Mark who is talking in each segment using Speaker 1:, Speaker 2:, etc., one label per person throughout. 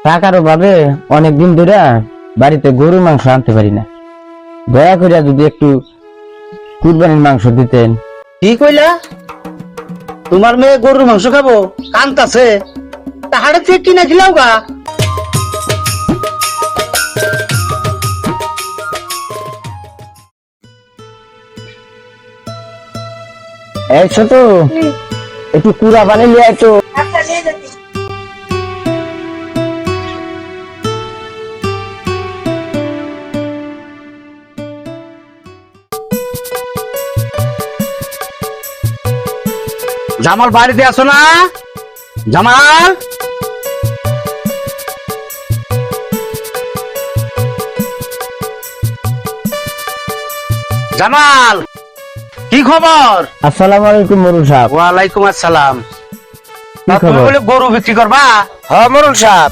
Speaker 1: টাকার অভাবে অনেকদিন ধরে বাড়িতে গরুর মাংস আনতে পারি না। দয়া করে যদি একটু কুরবানির মাংস দিতেন।
Speaker 2: কি কইলা? তোমার মেয়ে গরুর মাংস খাবো কান্তাছে, তাহারে থেকে কিনা খিলাও গা।
Speaker 1: এই ছোট, একটু কুড়া বানিয়ে নিয়ে আয় তো।
Speaker 2: জামাল বাড়িতে আছো না? জামাল, জামাল, কি খবর?
Speaker 1: আসসালামু আলাইকুম মরুল সাহেব।
Speaker 2: ওয়ালাইকুম আসসালাম।
Speaker 1: কি
Speaker 2: তুমি
Speaker 1: খবর?
Speaker 2: বলে গরু বিক্রি করবা?
Speaker 3: হ্যাঁ মরুল সাহেব,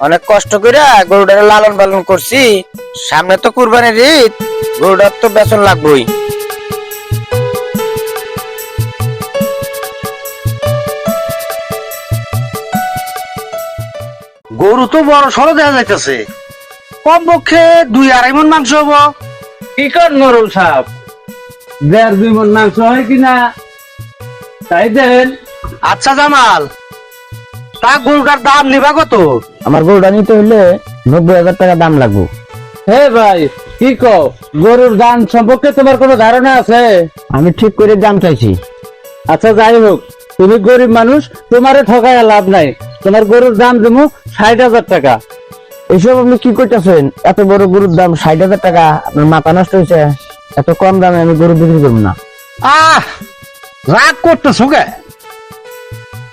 Speaker 3: অনেক কষ্ট করে গরুটারে লালন পালন করছি। সামনে তো কুরবানির ঈদ, গরুটার তো বেতন লাগবেই।
Speaker 2: গরু তো বড় সড়ো দেখা যাইতেছে, কম পক্ষে 2-2.5 মণ মাংস হবো।
Speaker 4: কি কর মরুল সাহেব, 1.5-2 মণ মাংস হয় কিনা তাই দেন।
Speaker 2: আচ্ছা জামাল, তা গরুটার দাম নিবা কত?
Speaker 1: আমার গরুটা নিতে হলে 90,000 টাকা দাম লাগবে।
Speaker 4: হে ভাই, কি কও, গরুর দাম সম্পর্কে তোমার কোনো ধারণা আছে?
Speaker 1: আমি ঠিক করে দাম চাইছি।
Speaker 4: আচ্ছা যাই হোক, তুমি গরিব মানুষ, তোমারে ঠকায় লাভ নাই। তোমার গরুর দাম দেবো 60,000 টাকা।
Speaker 1: এইসব আপনি কি করতেছেন? এত বড় গরুর দাম 60,000 টাকা? আপনার মাথা নষ্ট হয়েছে? এত কম দামে আমি গরু বিক্রি করবো না।
Speaker 2: আহ, রাগ করতেছো কে?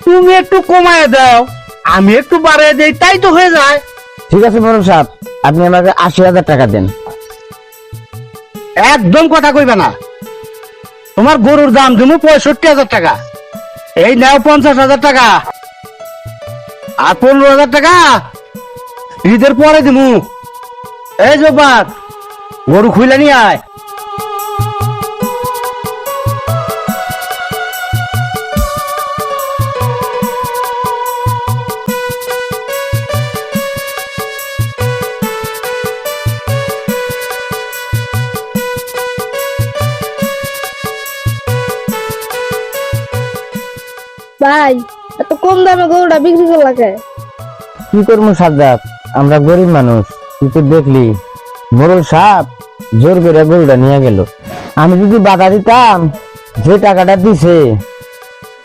Speaker 2: তুমি একটু কমায় দাও, আমি একটু বাড়িয়ে দেই, তাই তো হয়ে যায়।
Speaker 1: ঠিক আছে মরুল সাহেব, আপনি আমাকে 80,000 টাকা দেন।
Speaker 2: একদম কথা কইবে না। তোমার গরুর দাম দেবো 65,000 টাকা। এই নাও 50,000 টাকা, আর 15,000 টাকা ঈদের পরে দিমু। এই জোবার, গরু খুইলে নিয়ে আয়।
Speaker 5: ভাই, এত কম দামে গরুটা বিক্রি করলা কে?
Speaker 1: কি করবো সাজ্জাদ, আমরা গরিব মানুষ। তুই তো দেখলি মরুল সাহেব জোর করে গরুটা নিয়ে গেল। আমি যদি বাধা দিতাম, যে টাকাটা দিছে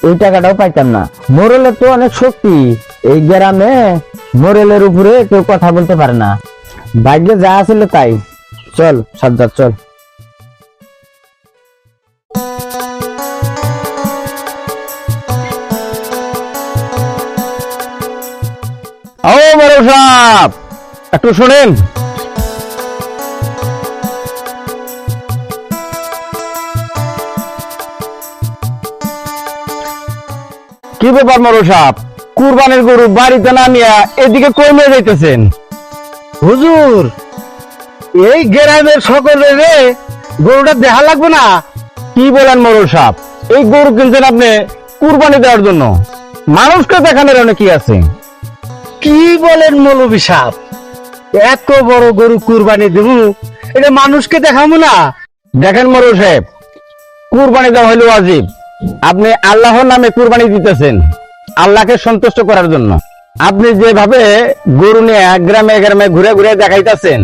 Speaker 1: ওই টাকাটাও পাইতাম না। মোরলের তো অনেক শক্তি, এই গ্রামে মোরলের উপরে কেউ কথা বলতে পারে না। ভাগ্যে যা ছিল তাই। চল সাজ্জাদ, চল।
Speaker 2: ও বড় সাহেব, একটু শোনেন। কি ব্যাপার মরু সাহেব, কুরবানির গরু বাড়িতে না নিয়ে এদিকে কই নিয়ে যাইতেছেন? হুজুর, এই গ্রামের সকলের গরুটা দেখা লাগবে না? কি বলেন মরু সাহেব, এই গরু কিনছেন আপনি কুরবানি দেওয়ার জন্য, মানুষকে দেখানোর অনেক কি আছে? কি বলেন মৌলভী সাহেব, এত বড় গরু কুরবানি দেব, এটা মানুষকে দেখাবো না? দেখেন মরু সাহেব, কুরবানি দেওয়া হইল ওয়াজিব। আপনি আল্লাহর নামে কুরবানি দিতেছেন, আল্লাহকে সন্তুষ্ট করার জন্য। আপনি যেভাবে গরু নিয়ে গ্রামে গ্রামে ঘুরে ঘুরে দেখাইতেছেন,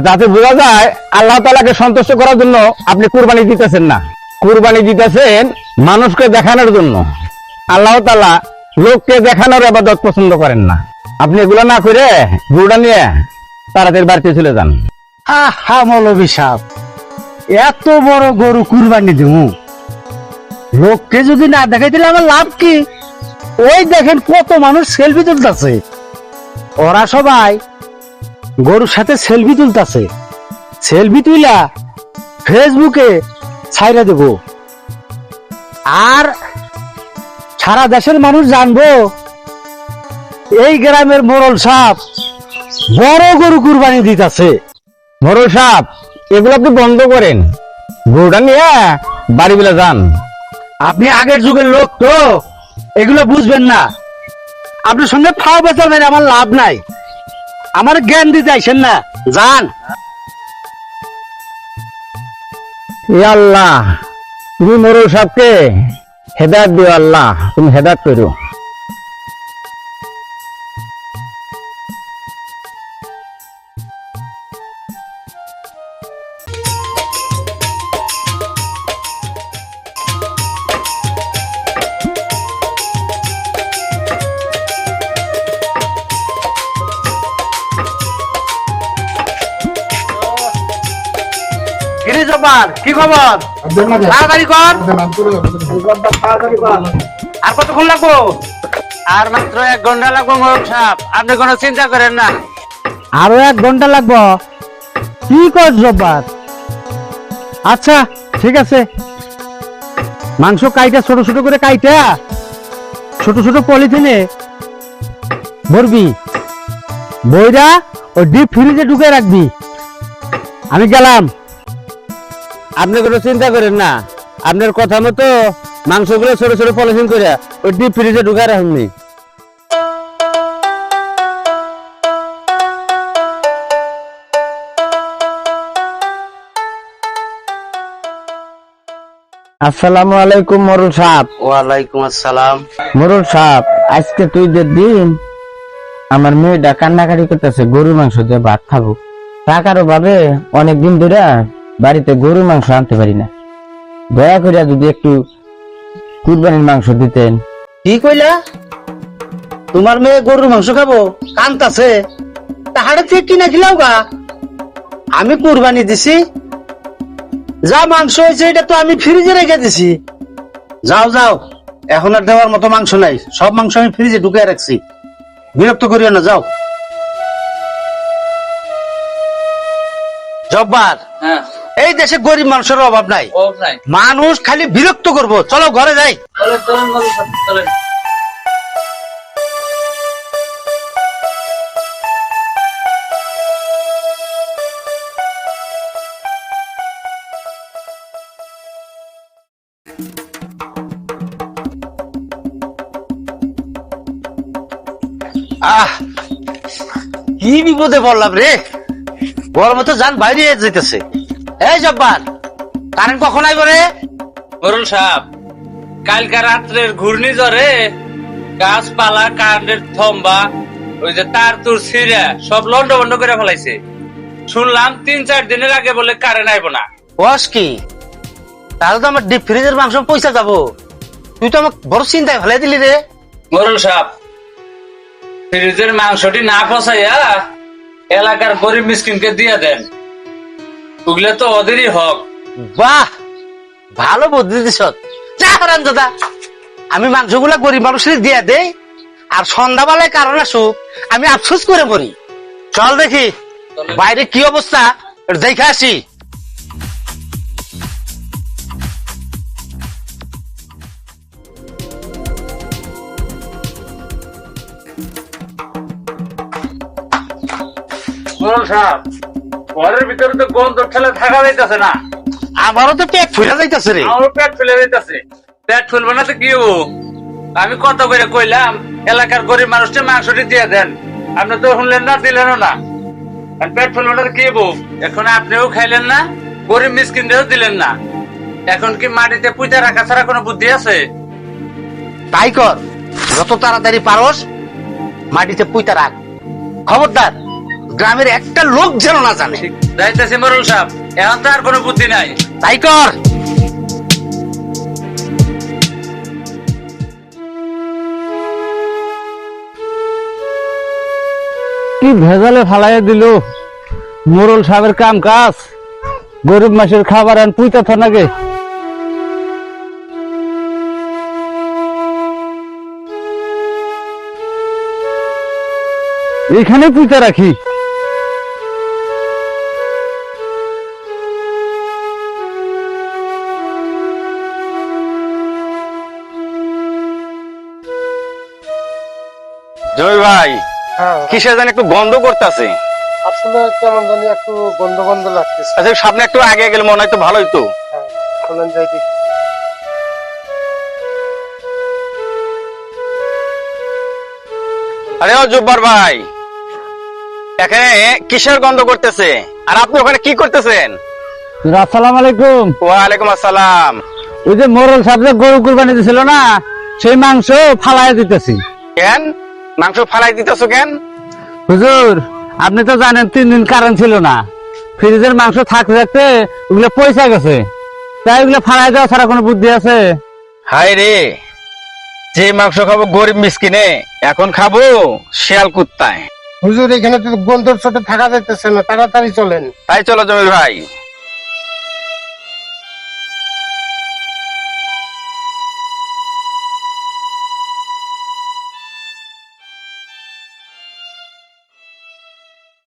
Speaker 2: তাতে বোঝা যায় আল্লাহ তাআলাকে সন্তুষ্ট করার জন্য আপনি কুরবানি দিতেছেন না। কুরবানি দিতেছেন মানুষকে দেখানোর জন্য। আল্লাহ তাআলা লোককে দেখানোর ইবাদত পছন্দ করেন না। আপনি এগুলো না করে গরুটা নিয়ে তাড়াতাড়ি বাড়িতে চলে যান। আহা মৌলভী সাহেব, এত বড় গরু কুরবানি দেব, লোককে যদি না দেখাই দিলে আমার লাভ কি? ওই দেখেন কত মানুষ সেলফি তুলতেছে, ওরা সবাই গরুর সাথে সেলফি তুলতেছে। সেলফি তুইলা ফেসবুকে ছাইরা দেব, আর সারা দেশের মানুষ জানবো এই গ্রামের মোরল সাহেব বড় গরু কুরবানি দিতেছে। মোরল সাহেব, এগুলো আপনি বন্ধ করেন, গরুটা নিয়ে বাড়ি বেলা যান। আপনি আগের যুগের লোক তো, এগুলো বুঝবেন না। আপনার সঙ্গে ফাও বেচার মেরে আমার লাভ নাই। আমার জ্ঞান দিতে আইসেন না, যান। আল্লাহ, তুমি মোরল সাহেবকে হেদায়ত দিও। আল্লাহ, তুমি হেদায়ত করো। কি খবর? তাড়াতাড়ি কর। আর কতক্ষণ লাগবো?
Speaker 4: আর মাত্র 1 ঘন্টা লাগবে মোরল সাহেব, আপনি কোনো চিন্তা করেন না।
Speaker 2: আরো 1 ঘন্টা লাগবো? কি কর জব্বার? আচ্ছা ঠিক আছে, মাংস কাইটা ছোট ছোট করে কাইটা ছোট ছোট পলিথিনে ভরবি, বইরা ওই ডিপ ফ্রিজে ঢুকে রাখবি। আমি গেলাম। আপনি কোনো চিন্তা করেন না, আপনার কথা মতো মাংসগুলো ছোট ছোট পলিথিন করে ওই ডিপ ফ্রিজে ঢুকে রাখবি।
Speaker 1: আসসালামু আলাইকুম মোরল সাহেব।
Speaker 4: ওয়ালাইকুম আসসালাম।
Speaker 1: মোরল সাহেব, আজকে তুই যে দিন আমার মেয়েটা কান্নাকাটি করতেছে গরুর মাংস দিয়ে ভাত খাবো। টাকার অভাবে অনেকদিন ধরে বাড়িতে গরুর মাংস আনতে পারি না। দয়া করে যদি একটু কুরবানির মাংস দিতেন।
Speaker 2: কি কইলা? তোমার মেয়ে গরুর মাংস খাবো কান্তাছে? তাহারে থেকে কিনা খিলাও গা। আমি কুরবানি দিছি, যা মাংস হয়েছে এটা তো আমি ফ্রিজে রেখে দিছি। যাও যাও, এখন আর দেওয়ার মতো মাংস নাই, সব মাংস আমি ফ্রিজে ঢুকে রাখছি। বিরক্ত করিও না, যাও। জব্বার, এই দেশে গরিব মানুষের অভাব নাই, মানুষ খালি বিরক্ত করবো। চলো ঘরে যাই। আহ, কি বিপদে পড়লাম রে। গরমে তো যান বাইরে যেতেছে। এই জব্বার, কারেন্ট কখন আইব রে?
Speaker 4: মোরল সাহেব, কালকা রাত্রের ঘূর্ণিঝড়ে গাছপালা, কারেন্টের থম্বা, ওই যে তার তুর ছিঁড়া সব লন্ড বন্ড করে ফেলাইছে। শুনলাম 3-4 দিনের আগে বলে কারেন্ট আইব না।
Speaker 2: বস কি? তাহলে তো আমার ডিপ ফ্রিজের মাংস পয়সা যাবো। তুই তো আমাকে বড় চিন্তায় ফেলাই দিলি রে।
Speaker 4: মোরল সাহেব, ফ্রিজের মাংসটি না পচাইয়া এলাকার গরিব মিসকিনকে দিয়ে দেন, ওগুলো তো ওদেরই হক।
Speaker 2: বাহ, ভালো বুদ্ধি দিস। যা হারাম দাদা, আমি মাংসগুলা গরিব মানুষের দিয়ে দেই, আর সন্ধ্যাবেলায় কারণ আসুক আমি আফসোস করে পড়ি। চল দেখি বাইরে কি অবস্থা, দেখে আসি।
Speaker 4: মোরল সাহেব, ঘরের ভিতরে তো গন্ধ ঠেলে থাকা যাইতেছে না।
Speaker 2: আমারও তো পেট ফুলে যাইতেছে রে।
Speaker 4: আমারও পেট ফুলে যাইতেছে। পেট ফুলবে না তো কি হবো? আমি কত করে কইলাম এলাকার গরিব মানুষকে মাংসটি দিয়ে দেন, আপনি তো শুনলেন না, দিলেনও না। আর পেট ফুলবে না তো কি হবো? এখন আপনিও খাইলেন না, গরিব মিসকিনদেরও দিলেন না। এখন কি মাটিতে পুঁতে রাখা ছাড়া কোনো বুদ্ধি আছে?
Speaker 2: তাই কর, যত তাড়াতাড়ি পারস মাটিতে পুঁতে রাখ। খবরদার গ্রামের একটা লোক যেন না জানে।
Speaker 4: যাইতেছি মোরল সাহেব, এখন তো আর কোনো বুদ্ধি নাই।
Speaker 2: তাই কর।
Speaker 1: কি ভেজালে ফালাই দিল মোরল সাহেবের কাম কাজ। গরিব মাসের খাবার আন পুইতা থানাকে। এখানে পুইতা রাখি।
Speaker 2: জয় ভাই, কিসের জানি একটু গন্ধ করতেছে।
Speaker 6: আসলে কেমন জানি একটু গন্ধ গন্ধ লাগতেছে।
Speaker 2: আচ্ছা, সামনে একটু আগে গেলে মনে হয় তো ভালোই তো।
Speaker 6: চলেন যাই দেখি।
Speaker 2: আরে ও জব্বার ভাই, এখানে কিসের গন্ধ করতেছে আর আপনি ওখানে কি করতেছেন?
Speaker 1: আসসালামু আলাইকুম।
Speaker 2: ওয়ালাইকুম আসসালাম।
Speaker 1: ওই যে মোরল সাহেব যে গরু কুরবানি দিছিল না, সেই মাংস ফালাই দিতেছি।
Speaker 2: কেন মাংস ফালাই দিতেছো কেন?
Speaker 1: হুজুর, আপনি তো জানেন 3 দিন কারেন্ট ছিল না, ফ্রিজের মাংস থাকতে থাকতে ওগুলো পয়সা গেছে, তাই ওগুলো ফালাই দেওয়া ছাড়া কোনো বুদ্ধি আছে?
Speaker 2: হায় রে, যে মাংস খাবো গরিব মিসকিনে, এখন খাবো শিয়াল কুত্তায়।
Speaker 6: হুজুর এখানে তো গন্ধর সাথে থাকা যাইতেছে না, তাড়াতাড়ি চলেন।
Speaker 2: তাই চলো জমির ভাই,